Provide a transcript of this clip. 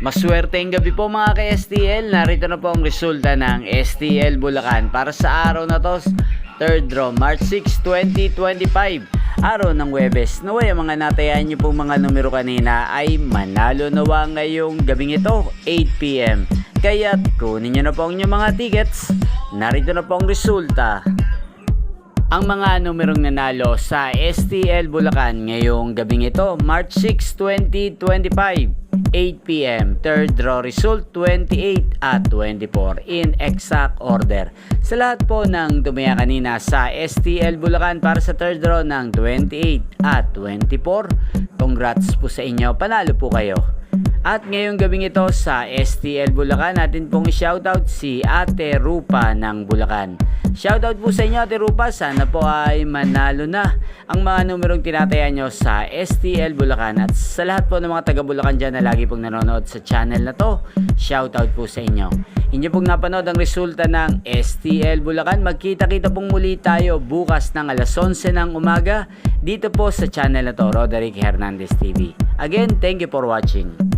Maswerteng gabi po mga ka-STL. Narito na po ang resulta ng STL Bulacan para sa araw na to, 3rd draw, March 6, 2025. Araw ng Huwebes. Naway ang mga natayan niyo pong mga numero kanina ay manalo nawa ngayong gabing ito, 8 PM. Kaya kunin niyo na po ang inyong mga tickets. Narito na po ang resulta. Ang mga numerong nanalo sa STL Bulacan ngayong gabing ito, March 6, 2025. 8 PM, 3rd draw result 28 at 24 in exact order. Sa lahat po ng tumaya kanina sa STL Bulacan para sa 3rd draw ng 28 at 24, congrats po sa inyo, panalo po kayo. At ngayong gabing ito sa STL Bulacan, natin pong shoutout si Ate Rupa ng Bulacan. Shoutout po sa inyo Ate Rupa, sana po ay manalo na ang mga numerong tinataya nyo sa STL Bulacan. At sa lahat po ng mga taga Bulacan dyan na lagi pong nanonood sa channel na to, shoutout po sa inyo. Inyo pong napanood ang resulta ng STL Bulacan. Magkita-kita pong muli tayo bukas ng alas 11 ng umaga dito po sa channel na to, Roderick Hernandez TV. Again, thank you for watching.